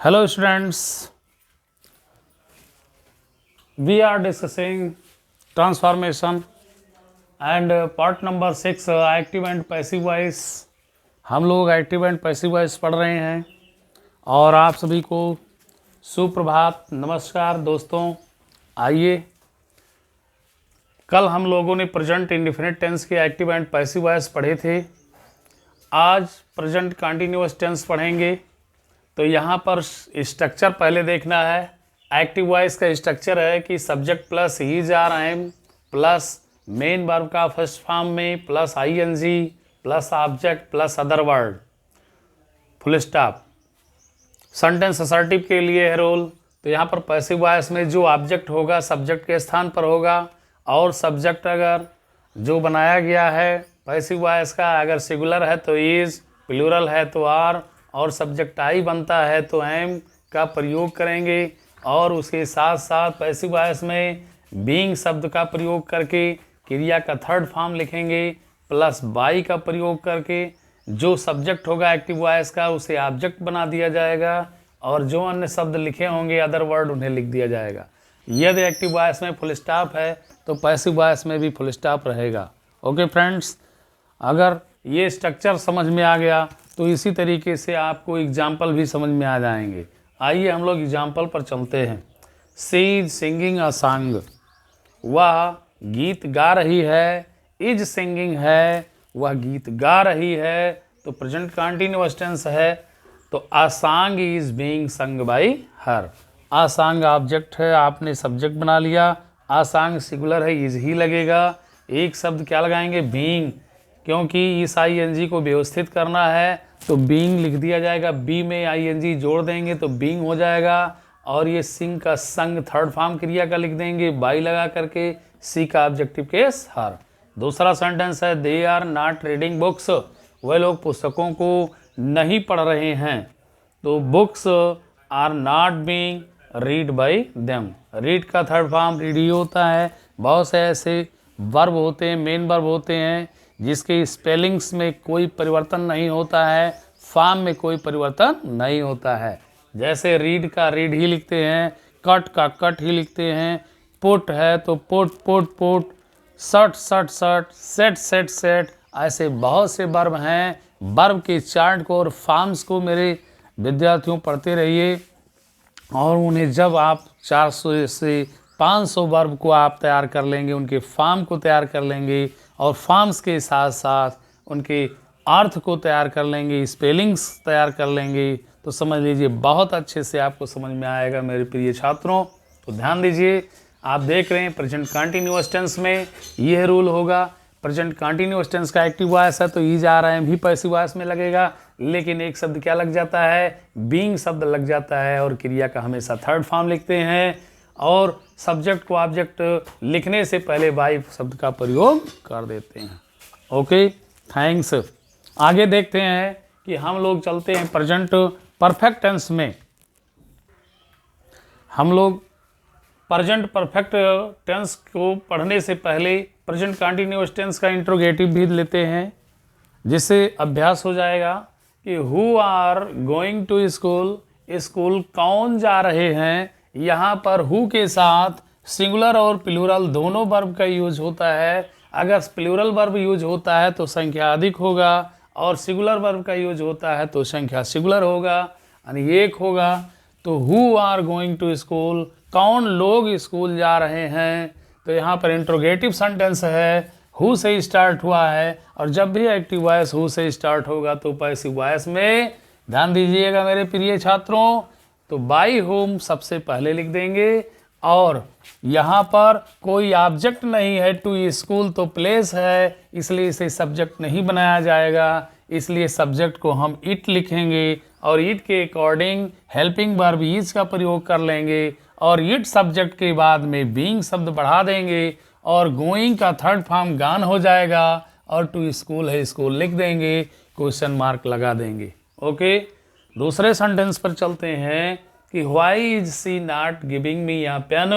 Hello students, we are discussing transformation and part number 6 active and passive voice। हम लोग active and passive voice पढ़ रहे हैं और आप सभी को सुप्रभात, नमस्कार दोस्तों। आइए, कल हम लोगों ने प्रेजेंट इंडेफिनिट टेंस के एक्टिव एंड पैसिव वॉइस पढ़े थे। आज प्रेजेंट कंटिन्यूअस टेंस पढ़ेंगे। तो यहाँ पर स्ट्रक्चर पहले देखना है। एक्टिव वॉइस का स्ट्रक्चर है कि subject plus is are am plus main verb का फर्स्ट फॉर्म में plus ING plus object plus other word, full stop. Sentence assertive के लिए है रोल। तो यहाँ पर पैसिव वॉइस में जो ऑब्जेक्ट होगा सब्जेक्ट के स्थान पर होगा, और सब्जेक्ट अगर जो बनाया गया है पैसिव वॉइस का, अगर सिंगुलर है तो इज, प्लूरल है तो आर, और सब्जेक्ट आई बनता है तो एम का प्रयोग करेंगे। और उसके साथ साथ पैसिव वॉइस में बीइंग शब्द का प्रयोग करके क्रिया का थर्ड फॉर्म लिखेंगे, प्लस बाई का प्रयोग करके जो सब्जेक्ट होगा एक्टिव वॉइस का उसे ऑब्जेक्ट बना दिया जाएगा, और जो अन्य शब्द लिखे होंगे अदर वर्ड उन्हें लिख दिया जाएगा। यदि एक्टिव वॉइस में फुल स्टॉप है तो पैसिव वॉइस में भी फुल स्टॉप रहेगा। ओके फ्रेंड्स, अगर ये स्ट्रक्चर समझ में आ गया तो इसी तरीके से आपको एग्जाम्पल भी समझ में आ जाएंगे। आइए हम लोग एग्जाम्पल पर चलते हैं। सी इज सिंगिंग अ सॉन्ग, वह गीत गा रही है। इज सिंगिंग है, वह गीत गा रही है, तो प्रेजेंट कंटीन्यूअस टेंस है। तो a song is being sung by her. A song object है, आपने सब्जेक्ट बना लिया। अ सॉन्ग सिंगुलर है, इज ही लगेगा। एक शब्द क्या लगाएंगे, बीइंग, क्योंकि इस आईएनजी को व्यवस्थित करना है तो बीइंग लिख दिया जाएगा। बी में आईएनजी जोड़ देंगे तो बीइंग हो जाएगा। और ये सिंग का संग थर्ड फॉर्म क्रिया का लिख देंगे बाई लगा करके। सी का ऑब्जेक्टिव केस हर। दूसरा सेंटेंस है they are not reading books, वह लोग पुस्तकों को नहीं पढ़ रहे हैं। तो books are not being read by them. Read का थर्ड फॉर्म रीड ही होता है। बहुत से ऐसे वर्ब होते हैं, मेन वर्ब होते हैं जिसके स्पेलिंग्स में कोई परिवर्तन नहीं होता है, फॉर्म में कोई परिवर्तन नहीं होता है। जैसे रीड का रीड ही लिखते हैं, कट का कट ही लिखते हैं, पुट है तो put put put, shirt shirt shirt, set set set. ऐसे बहुत से वर्ब हैं। वर्ब के चार्ट को और फॉर्म्स को मेरे विद्यार्थियों पढ़ते रहिए, और उन्हें जब आप 400 से 500 वर्ब को आप तैयार कर लेंगे, उनके फॉर्म को तैयार कर लेंगे, और फॉर्म्स के साथ साथ उनके अर्थ को तैयार कर लेंगे, स्पेलिंग्स तैयार कर लेंगे, तो समझ लीजिए बहुत अच्छे से आपको समझ में आएगा मेरे प्रिय छात्रों। तो ध्यान दीजिए, आप देख रहे हैं प्रेजेंट कंटीन्यूअस टेंस में यह रूल होगा। प्रेजेंट कंटीन्यूअस टेंस का एक्टिव वॉइस है तो इज आर एम भी पैसिव वॉइस में लगेगा, लेकिन एक शब्द क्या लग जाता है, बीइंग शब्द लग जाता है, और क्रिया का हमेशा थर्ड फॉर्म लिखते हैं, और सब्जेक्ट को ऑब्जेक्ट लिखने से पहले बाई शब्द का प्रयोग कर देते हैं। Okay, thanks. आगे देखते हैं कि हम लोग चलते हैं प्रेजेंट परफेक्ट टेंस में। हम लोग प्रेजेंट परफेक्ट टेंस को पढ़ने से पहले प्रेजेंट कंटीन्यूअस टेंस का इंट्रोगेटिव भी लेते हैं, जिससे अभ्यास हो जाएगा कि who are going to school, school कौन जा रहे हैं। यहाँ पर हु के साथ सिंगुलर और प्लूरल दोनों वर्ब का यूज होता है। अगर प्लूरल वर्ब यूज होता है तो संख्या अधिक होगा, और सिंगुलर वर्ब का यूज होता है तो संख्या सिंगुलर होगा, यानी एक होगा। तो who are going to school, कौन लोग स्कूल जा रहे हैं। तो यहाँ पर इंट्रोगेटिव सेंटेंस है, हु से स्टार्ट हुआ है, और जब भी एक्टिव वॉइस हु से स्टार्ट होगा तो पैसिव वॉइस में ध्यान दीजिएगा मेरे प्रिय छात्रों। तो बाई होम सबसे पहले लिख देंगे, और यहाँ पर कोई ऑब्जेक्ट नहीं है, टू स्कूल तो प्लेस है, इसलिए इसे सब्जेक्ट नहीं बनाया जाएगा, इसलिए सब्जेक्ट को हम इट लिखेंगे, और इट के अकॉर्डिंग हेल्पिंग वर्ब इज का प्रयोग कर लेंगे, और इट सब्जेक्ट के बाद में बीइंग शब्द बढ़ा देंगे, और गोइंग का थर्ड फॉर्म गान हो जाएगा, और टू स्कूल है स्कूल लिख देंगे, क्वेश्चन मार्क लगा देंगे। ओके, दूसरे सेंटेंस पर चलते हैं कि why is she not giving me a pen,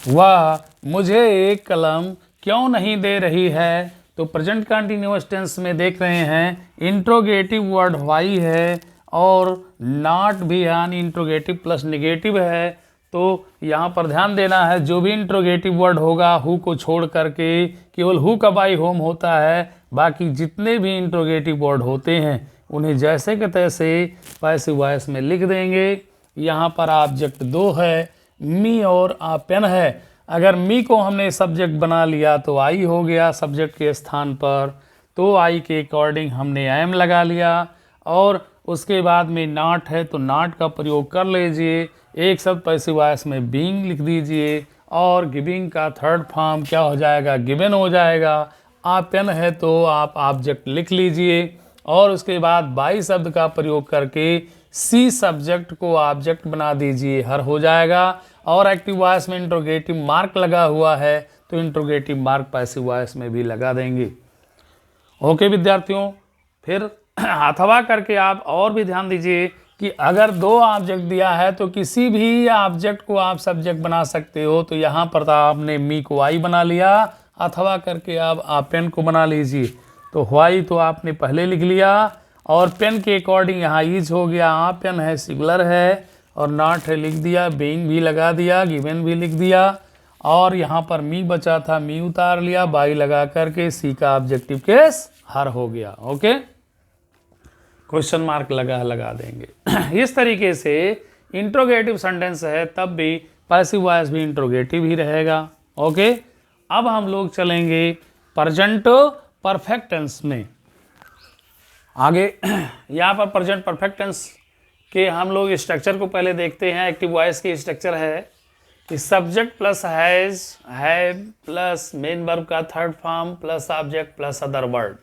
वह मुझे एक कलम क्यों नहीं दे रही है। तो प्रेजेंट कंटीन्यूअस टेंस में देख रहे हैं इंट्रोगेटिव वर्ड व्हाई है, और नॉट भी यानी इंट्रोगेटिव प्लस निगेटिव है। तो यहाँ पर ध्यान देना है, जो भी इंट्रोगेटिव वर्ड होगा हु को छोड़ करके केवल हु का बाई होम होता है, बाकी जितने भी इंट्रोगेटिव वर्ड होते हैं उन्हें जैसे के तैसे पैसिव वॉइस में लिख देंगे। यहाँ पर ऑब्जेक्ट 2 है, मी और आ पेन है। अगर मी को हमने सब्जेक्ट बना लिया तो आई हो गया सब्जेक्ट के स्थान पर, तो आई के अकॉर्डिंग हमने एम लगा लिया। और उसके बाद में नॉट है तो नॉट का प्रयोग कर लीजिए। एक शब्द पैसिव वॉइस में बीइंग लिख दीजिए और गिविंग का थर्ड फॉर्म क्या हो जाएगा, गिवन हो जाएगा। आप पेन है तो आप ऑब्जेक्ट लिख लीजिए और उसके बाद बाई शब्द का प्रयोग करके सी सब्जेक्ट को ऑब्जेक्ट बना दीजिए, हर हो जाएगा। और एक्टिव वॉइस में इंट्रोगेटिव मार्क लगा हुआ है तो इंट्रोगेटिव मार्क पैसिव वॉइस में भी लगा देंगे। ओके विद्यार्थियों, फिर अथवा करके आप और भी ध्यान दीजिए कि अगर 2 ऑब्जेक्ट दिया है तो किसी भी ऑब्जेक्ट को आप सब्जेक्ट बना सकते हो। तो यहाँ पर तो आपने मी को आई बना लिया, अथवा करके आप पेन को बना लीजिए। तो वाई तो आपने पहले लिख लिया और पेन के अकॉर्डिंग यहाँ ईज हो गया। आप पेन है सिंगुलर है और नॉट है लिख दिया, बीइंग भी लगा दिया, गिवन भी लिख दिया और यहाँ पर मी बचा था, मी उतार लिया, बाई लगा करके सी का ऑब्जेक्टिव केस हर हो गया। ओके, क्वेश्चन मार्क लगा देंगे। इस तरीके से इंट्रोगेटिव सेंटेंस है तब भी पैसिव वॉइस भी इंट्रोगेटिव ही रहेगा। ओके, अब हम लोग चलेंगे प्रेजेंट परफेक्ट टेंस में आगे। यहाँ पर प्रेजेंट परफेक्ट टेंस के हम लोग स्ट्रक्चर को पहले देखते हैं। एक्टिव वॉइस की स्ट्रक्चर है कि subject plus has, have plus main verb का third form plus object plus other word.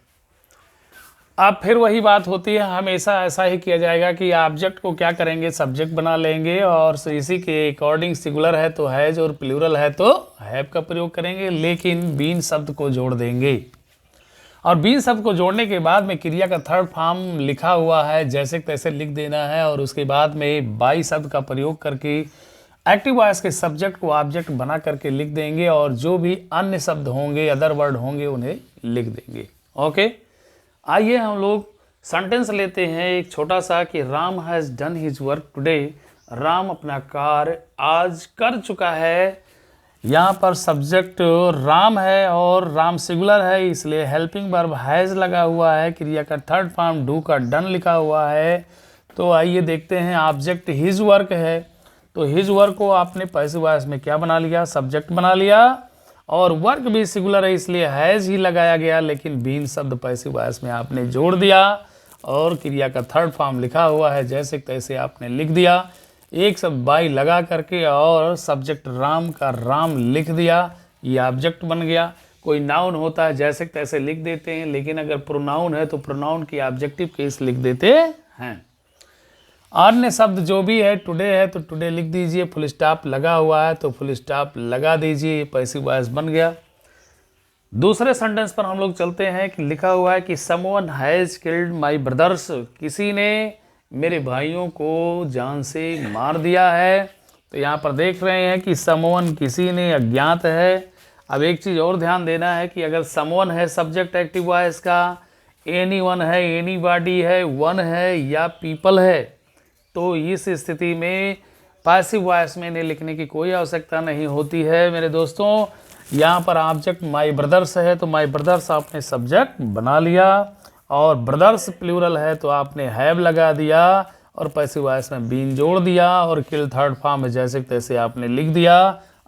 अब फिर वही बात होती है, हमेशा ऐसा ही किया जाएगा कि ऑब्जेक्ट को क्या करेंगे, सब्जेक्ट बना लेंगे और इसी के अकॉर्डिंग सिंगुलर है तो हैज और प्लूरल है तो हैव का प्रयोग करेंगे, लेकिन बीन शब्द को जोड़ देंगे। और बीन शब्द को जोड़ने के बाद में क्रिया का थर्ड फॉर्म लिखा हुआ है, जैसे तैसे लिख देना है और उसके बाद में बाई शब्द का प्रयोग करके एक्टिव वॉइस के सब्जेक्ट को ऑब्जेक्ट बना करके लिख देंगे और जो भी अन्य शब्द होंगे, अदर वर्ड होंगे, उन्हें लिख देंगे। ओके, आइए हम लोग सेंटेंस लेते हैं एक छोटा सा कि Ram has done his work today. Ram अपना कार्य आज कर चुका है। यहाँ पर सब्जेक्ट राम है और राम सिंगुलर है, इसलिए हेल्पिंग वर्ब हैज़ लगा हुआ है। क्रिया का थर्ड फॉर्म डू का डन लिखा हुआ है। तो आइए देखते हैं, ऑब्जेक्ट हिज वर्क है तो हिज वर्क को आपने पैसिव वॉइस में क्या बना लिया, सब्जेक्ट बना लिया और वर्क भी सिंगुलर है इसलिए हैज़ ही लगाया गया, लेकिन बीन शब्द पैसिव वॉइस में आपने जोड़ दिया और क्रिया का थर्ड फॉर्म लिखा हुआ है, जैसे तैसे आपने लिख दिया। एक शब्द बाई लगा करके और सब्जेक्ट राम का राम लिख दिया, ये ऑब्जेक्ट बन गया। कोई नाउन होता है जैसे तैसे लिख देते हैं, लेकिन अगर प्रोनाउन है तो प्रोनाउन की ऑब्जेक्टिव केस लिख देते हैं। अन्य शब्द जो भी है, टुडे है तो टुडे लिख दीजिए, फुल स्टॉप लगा हुआ है तो फुल स्टॉप लगा दीजिए, पैसिव वॉइस बन गया। दूसरे सेंटेंस पर हम लोग चलते हैं कि लिखा हुआ है कि someone has killed my brothers, किसी ने मेरे भाइयों को जान से मार दिया है। तो यहाँ पर देख रहे हैं कि समवन किसी ने अज्ञात है। अब एक चीज़ और ध्यान देना है कि अगर समवन है सब्जेक्ट एक्टिव वॉइस का, एनी वन है, एनी बॉडी है, वन है या पीपल है, तो इस स्थिति में पैसिव वॉइस में इन्हें लिखने की कोई आवश्यकता नहीं होती है मेरे दोस्तों। यहाँ पर ऑब्जेक्ट माई ब्रदर्स है तो माई ब्रदर्स आपने सब्जेक्ट बना लिया और ब्रदर्स प्लूरल है तो आपने हैव लगा दिया और पैसिव वॉइस में बीन जोड़ दिया और किल थर्ड फॉर्म में जैसे तैसे आपने लिख दिया।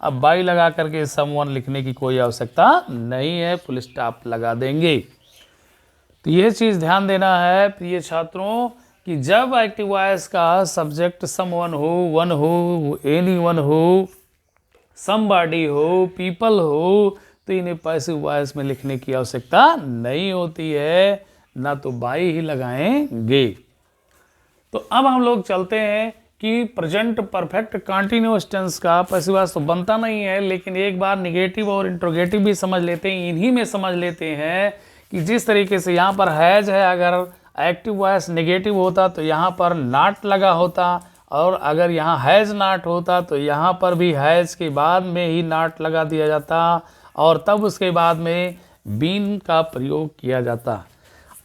अब बाई लगा करके समवन लिखने की कोई आवश्यकता नहीं है, फुल स्टॉप लगा देंगे। तो यह चीज़ ध्यान देना है प्रिय छात्रों कि जब एक्टिव वॉइस का सब्जेक्ट समवन हो, वन हो, एनी वन हो, समबॉडी हो, पीपल हो, तो इन्हें पैसिव वॉइस में लिखने की आवश्यकता नहीं होती है, ना तो बाई ही लगाएंगे। तो अब हम लोग चलते हैं कि प्रेजेंट परफेक्ट कंटीन्यूअस टेंस का पैसिव वॉइस तो बनता नहीं है, लेकिन एक बार निगेटिव और इंट्रोगेटिव भी समझ लेते हैं। इन्हीं में समझ लेते हैं कि जिस तरीके से यहाँ पर हैज है, अगर एक्टिव वॉइस नेगेटिव होता तो यहाँ पर नॉट लगा होता, और अगर यहाँ हैज़ नॉट होता तो यहाँ पर भी हैज़ के बाद में ही नॉट लगा दिया जाता और तब उसके बाद में बीन का प्रयोग किया जाता।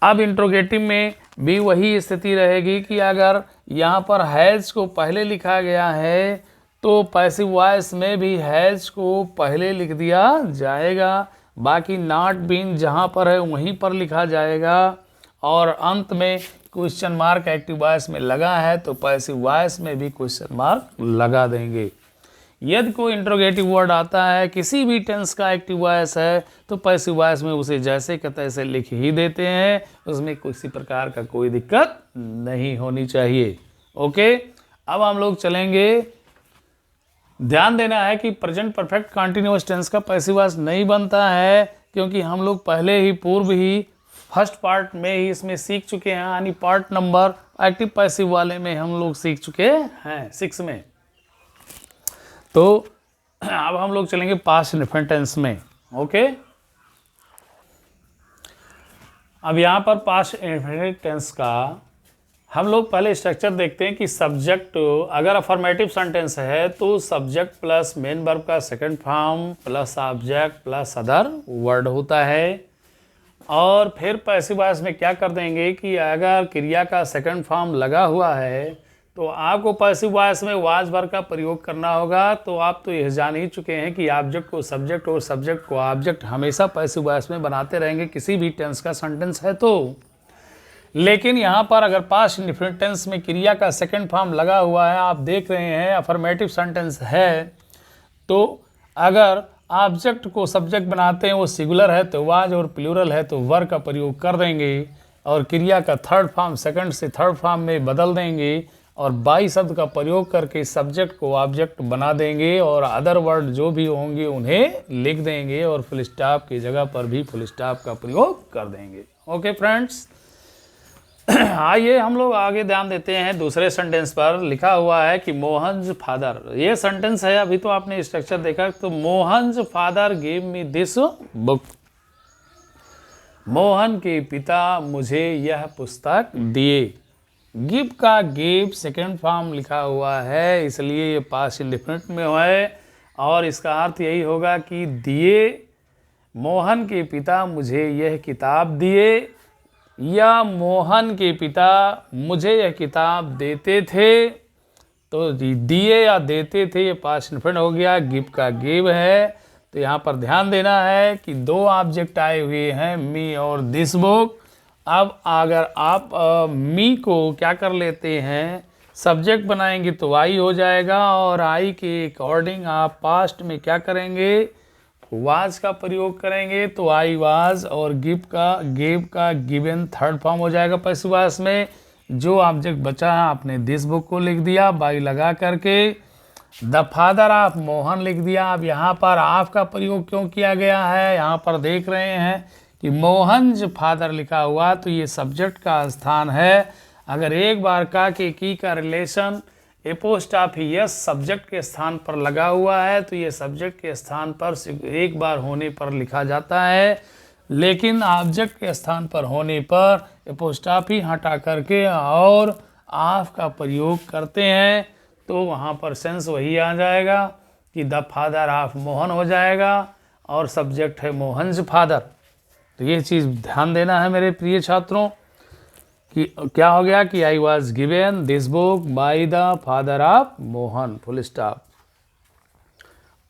अब इंट्रोगेटिव में भी वही स्थिति रहेगी कि अगर यहाँ पर हैज़ को पहले लिखा गया है तो पैसिव वॉइस में भी हैज़ को पहले लिख दिया जाएगा, बाकी नॉट बीन जहाँ पर है वहीं पर लिखा जाएगा, और अंत में क्वेश्चन मार्क एक्टिव वॉइस में लगा है तो पैसिव वॉइस में भी क्वेश्चन मार्क लगा देंगे। यदि कोई इंट्रोगेटिव वर्ड आता है किसी भी टेंस का एक्टिव वॉइस है तो पैसिव वॉइस में उसे जैसे का तैसे लिख ही देते हैं, उसमें किसी प्रकार का कोई दिक्कत नहीं होनी चाहिए। ओके, अब हम लोग चलेंगे। ध्यान देना है कि प्रेजेंट परफेक्ट कंटिन्यूअस टेंस का पैसिव वॉइस नहीं बनता है, क्योंकि हम लोग पहले ही पूर्व ही फर्स्ट पार्ट में ही इसमें सीख चुके हैं, यानी पार्ट नंबर एक्टिव पैसिव वाले में हम लोग सीख चुके हैं 6 में। तो अब हम लोग चलेंगे पास्ट इंडेफिनिट टेंस में। ओके, अब यहाँ पर पास्ट इंडेफिनिट टेंस का हम लोग पहले स्ट्रक्चर देखते हैं कि सब्जेक्ट अगर अफर्मेटिव सेंटेंस है तो सब्जेक्ट प्लस मेन वर्ब का second form plus object plus other word होता है। और फिर पैसिव वॉइस में क्या कर देंगे कि अगर क्रिया का सेकंड फॉर्म लगा हुआ है तो आपको पैसिव वॉइस में वाज वर्ब का प्रयोग करना होगा। तो आप तो यह जान ही चुके हैं कि ऑब्जेक्ट को सब्जेक्ट और सब्जेक्ट को ऑब्जेक्ट हमेशा पैसिव वॉइस में बनाते रहेंगे किसी भी टेंस का सेंटेंस है तो। लेकिन यहाँ पर अगर पास्ट इंडेफिनिट टेंस में क्रिया का सेकंड फॉर्म लगा हुआ है, आप देख रहे हैं अफर्मेटिव सेंटेंस है, तो अगर ऑब्जेक्ट को सब्जेक्ट बनाते हैं वो सिंगुलर है तो वाज और प्लूरल है तो वर का प्रयोग कर देंगे, और क्रिया का थर्ड फॉर्म सेकंड से थर्ड फॉर्म में बदल देंगे और बाई शब्द का प्रयोग करके सब्जेक्ट को ऑब्जेक्ट बना देंगे, और अदर वर्ड जो भी होंगे उन्हें लिख देंगे और फुल स्टॉप की जगह पर भी फुल स्टॉप का प्रयोग कर देंगे। ओके फ्रेंड्स, आइए हम लोग आगे ध्यान देते हैं दूसरे सेंटेंस पर। लिखा हुआ है कि मोहन्स फादर, ये सेंटेंस है, अभी तो आपने स्ट्रक्चर देखा, तो Mohan's father give me this book, Mohan के पिता मुझे यह पुस्तक दिए। गिव का गिव सेकेंड फॉर्म लिखा हुआ है, इसलिए ये पास्ट इंडेफिनिट में है, और इसका अर्थ यही होगा कि दिए, मोहन के पिता मुझे यह किताब दिए, या मोहन के पिता मुझे यह किताब देते थे। तो दिए या देते थे ये पास्ट इंडेफिनिट हो गया, गिव का गिव है। तो यहाँ पर ध्यान देना है कि दो ऑब्जेक्ट आए हुए हैं, मी और दिस बुक। अब अगर आप मी को क्या कर लेते हैं, सब्जेक्ट बनाएंगे तो आई हो जाएगा, और आई के अकॉर्डिंग आप पास्ट में क्या करेंगे, वाज का प्रयोग करेंगे तो आई वाज, और गिव का गिवन थर्ड फॉर्म हो जाएगा पैसिव वॉइस में। जो ऑब्जेक्ट बचा है आपने दिस बुक को लिख दिया बाई लगा करके, द फादर ऑफ मोहन लिख दिया। अब यहाँ पर ऑफ का प्रयोग क्यों किया गया है, यहाँ पर देख रहे हैं कि मोहन फादर लिखा हुआ तो ये सब्जेक्ट का स्थान है। अगर एक बार का के की का रिलेशन एपोस्ट्रॉफी यस सब्जेक्ट के स्थान पर लगा हुआ है तो ये सब्जेक्ट के स्थान पर एक बार होने पर लिखा जाता है, लेकिन ऑब्जेक्ट के स्थान पर होने पर एपोस्ट्रॉफी हटा करके और ऑफ का प्रयोग करते हैं तो वहाँ पर सेंस वही आ जाएगा कि द फादर ऑफ मोहन हो जाएगा, और सब्जेक्ट है मोहन्स फादर। तो ये चीज़ ध्यान देना है मेरे प्रिय छात्रों कि क्या हो गया कि I was given this book by the father of Mohan, full stop.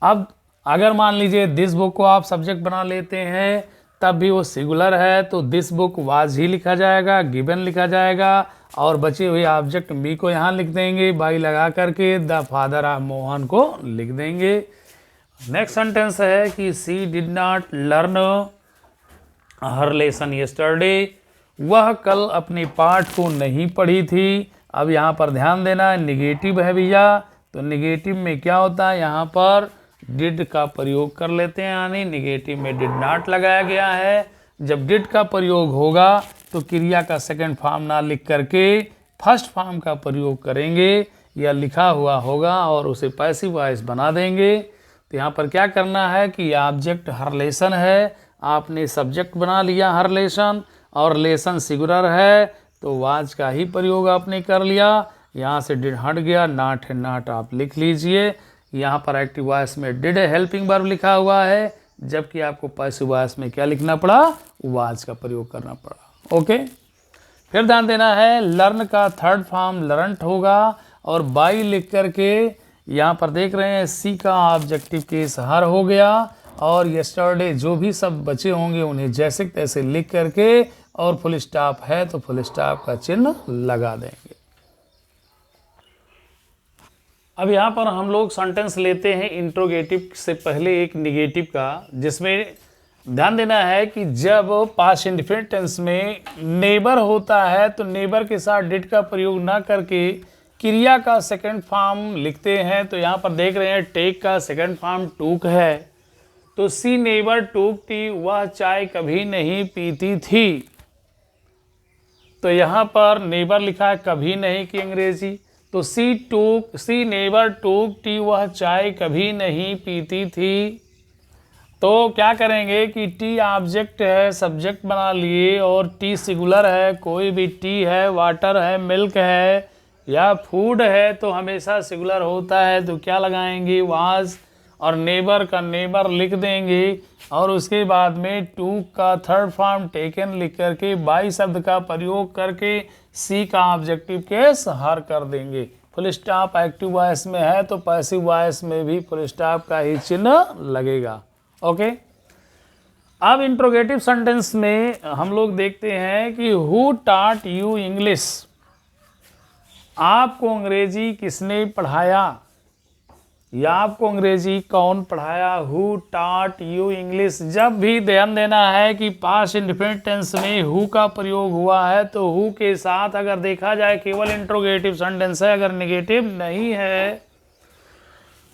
अब अगर मान लीजिए दिस बुक को आप सब्जेक्ट बना लेते हैं तब भी वो सिंगुलर है तो दिस बुक वाज ही लिखा जाएगा, गिवन लिखा जाएगा, और बचे हुए ऑब्जेक्ट मी को यहाँ लिख देंगे बाई लगा करके, द फादर ऑफ मोहन को लिख देंगे। नेक्स्ट सेंटेंस है कि she did not learn her lesson yesterday, वह कल अपने पाठ को नहीं पढ़ी थी। अब यहाँ पर ध्यान देना है, निगेटिव है भैया, तो निगेटिव में क्या होता है, यहाँ पर डिड का प्रयोग कर लेते हैं, यानी निगेटिव में डिड नॉट लगाया गया है। जब डिड का प्रयोग होगा तो क्रिया का सेकंड फॉर्म ना लिख करके फर्स्ट फॉर्म का प्रयोग करेंगे, या लिखा हुआ होगा और उसे पैसिव वॉइस बना देंगे। तो यहाँ पर क्या करना है कि ऑब्जेक्ट हर लेसन है, आपने सब्जेक्ट बना लिया हर लेसन, और लेसन सिंगुलर है तो वाज का ही प्रयोग आपने कर लिया। यहाँ से डिड हट गया, नॉट है नॉट आप लिख लीजिए। यहाँ पर एक्टिव वॉइस में डिड हेल्पिंग वर्ब लिखा हुआ है, जबकि आपको पैसिव वॉइस में क्या लिखना पड़ा, वाज का प्रयोग करना पड़ा। ओके, फिर ध्यान देना है लर्न का थर्ड फॉर्म लर्नट होगा, और बाई लिख करके यहाँ पर देख रहे हैं सी का ऑब्जेक्टिव केस हर हो गया, और यस्टरडे जो भी सब बचे होंगे उन्हें जैसे तैसे लिख करके और फुल स्टॉप है तो फुल स्टॉप का चिन्ह लगा देंगे। अब यहाँ पर हम लोग सेंटेंस लेते हैं इंट्रोगेटिव से पहले एक निगेटिव का, जिसमें ध्यान देना है कि जब पास्ट इंडेफिनिट टेंस में नेबर होता है तो नेबर के साथ डिड का प्रयोग ना करके क्रिया का सेकंड फॉर्म लिखते हैं। तो यहाँ पर देख रहे हैं टेक का सेकंड फॉर्म टूक है, तो सी नेबर टूक टी, वह चाय कभी नहीं पीती थी। तो यहाँ पर नेबर लिखा है कभी नहीं की अंग्रेजी, तो सी नेबर टूक टी, वह चाय कभी नहीं पीती थी। तो क्या करेंगे कि टी ऑब्जेक्ट है, सब्जेक्ट बना लिए, और टी सिंगुलर है, कोई भी टी है, वाटर है, मिल्क है या फूड है तो हमेशा सिंगुलर होता है, तो क्या लगाएंगे वाज, और नेबर का नेबर लिख देंगे, और उसके बाद में टू का थर्ड फॉर्म टेकन लिख करके बाई शब्द का प्रयोग करके सी का ऑब्जेक्टिव केस हर कर देंगे। फुल स्टॉप एक्टिव वॉइस में है तो पैसिव वॉइस में भी फुल स्टॉप का ही चिन्ह लगेगा। ओके, अब इंट्रोगेटिव सेंटेंस में हम लोग देखते हैं कि हु टॉट यू इंग्लिश, आपको अंग्रेजी किसने पढ़ाया या आपको अंग्रेजी कौन पढ़ाया। हु टॉट यू इंग्लिश, जब भी ध्यान देना है कि पास्ट इंडेफिनिट टेंस में हु का प्रयोग हुआ है तो हु के साथ अगर देखा जाए केवल इंट्रोगेटिव सेंटेंस है, अगर नेगेटिव नहीं है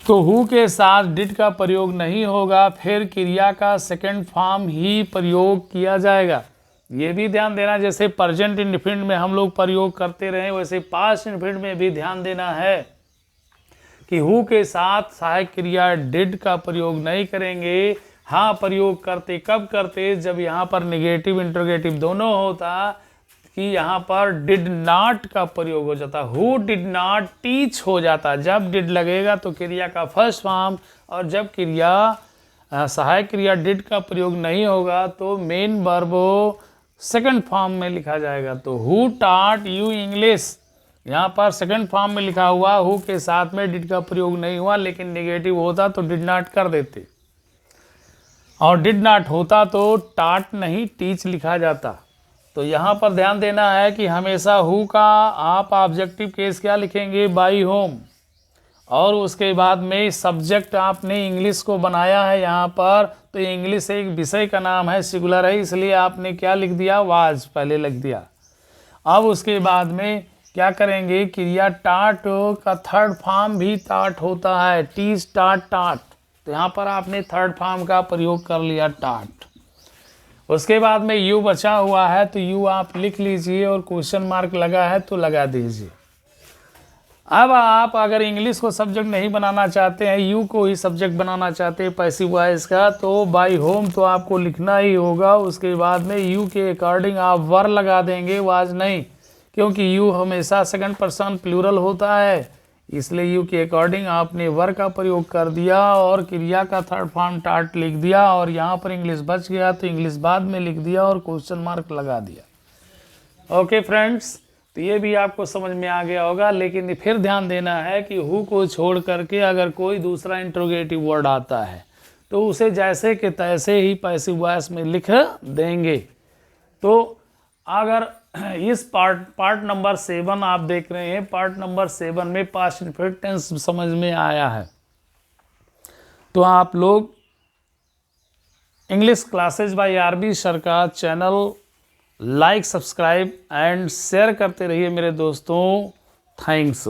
तो हु के साथ डिड का प्रयोग नहीं होगा, फिर क्रिया का सेकंड फॉर्म ही प्रयोग किया जाएगा। ये भी ध्यान देना, जैसे प्रेजेंट इंडेफिनिट में हम लोग प्रयोग करते रहे वैसे पास्ट इंडेफिनिट में भी ध्यान देना है कि हु के साथ सहायक क्रिया डिड का प्रयोग नहीं करेंगे। हाँ, प्रयोग करते कब करते, जब यहाँ पर नेगेटिव इंट्रोगेटिव दोनों होता कि यहाँ पर डिड नॉट का प्रयोग हो जाता, हु डिड नॉट टीच हो जाता। जब डिड लगेगा तो क्रिया का फर्स्ट फॉर्म, और जब क्रिया सहायक क्रिया डिड का प्रयोग नहीं होगा तो मेन वर्ब सेकंड फॉर्म में लिखा जाएगा। तो हु टॉट यू इंग्लिश, यहाँ पर सेकंड फॉर्म में लिखा हुआ, हु के साथ में डिड का प्रयोग नहीं हुआ, लेकिन नेगेटिव होता तो डिड नॉट कर देते, और डिड नॉट होता तो टॉट नहीं टीच लिखा जाता। तो यहाँ पर ध्यान देना है कि हमेशा हु का आप ऑब्जेक्टिव केस क्या लिखेंगे, बाई होम, और उसके बाद में सब्जेक्ट आपने इंग्लिश को बनाया है यहाँ पर, तो इंग्लिश एक विषय का नाम है, सिंगुलर है, इसलिए आपने क्या लिख दिया, वाज पहले लिख दिया। अब उसके बाद में क्या करेंगे, क्रिया टाट का थर्ड फॉर्म भी टाट होता है, टीच टाट टाट, तो यहाँ पर आपने थर्ड फॉर्म का प्रयोग कर लिया टाट। उसके बाद में यू बचा हुआ है तो यू आप लिख लीजिए, और क्वेश्चन मार्क लगा है तो लगा दीजिए। अब आप अगर इंग्लिश को सब्जेक्ट नहीं बनाना चाहते हैं, यू को ही सब्जेक्ट बनाना चाहते हैं पैसिव वॉइस का, तो बाई होम तो आपको लिखना ही होगा। उसके बाद में यू के अकॉर्डिंग आप वर लगा देंगे, वाज नहीं, क्योंकि यू हमेशा सेकंड पर्सन प्लूरल होता है, इसलिए यू के अकॉर्डिंग आपने वर का प्रयोग कर दिया और क्रिया का थर्ड फॉर्म टाट लिख दिया, और यहाँ पर इंग्लिश बच गया तो इंग्लिश बाद में लिख दिया और क्वेश्चन मार्क लगा दिया। ओके फ्रेंड्स, तो ये भी आपको समझ में आ गया होगा, लेकिन फिर ध्यान देना है कि हु को छोड़ करके अगर कोई दूसरा इंट्रोगेटिव वर्ड आता है तो उसे जैसे के तैसे ही पैसिव वॉइस में लिख देंगे। तो अगर इस पार्ट नंबर 7 आप देख रहे हैं, पार्ट नंबर 7 में पास्ट इंडेफिनिट टेंस समझ में आया है, तो आप लोग English classes by RB sir का channel like, subscribe and share करते रहिए मेरे दोस्तों। थैंक्स।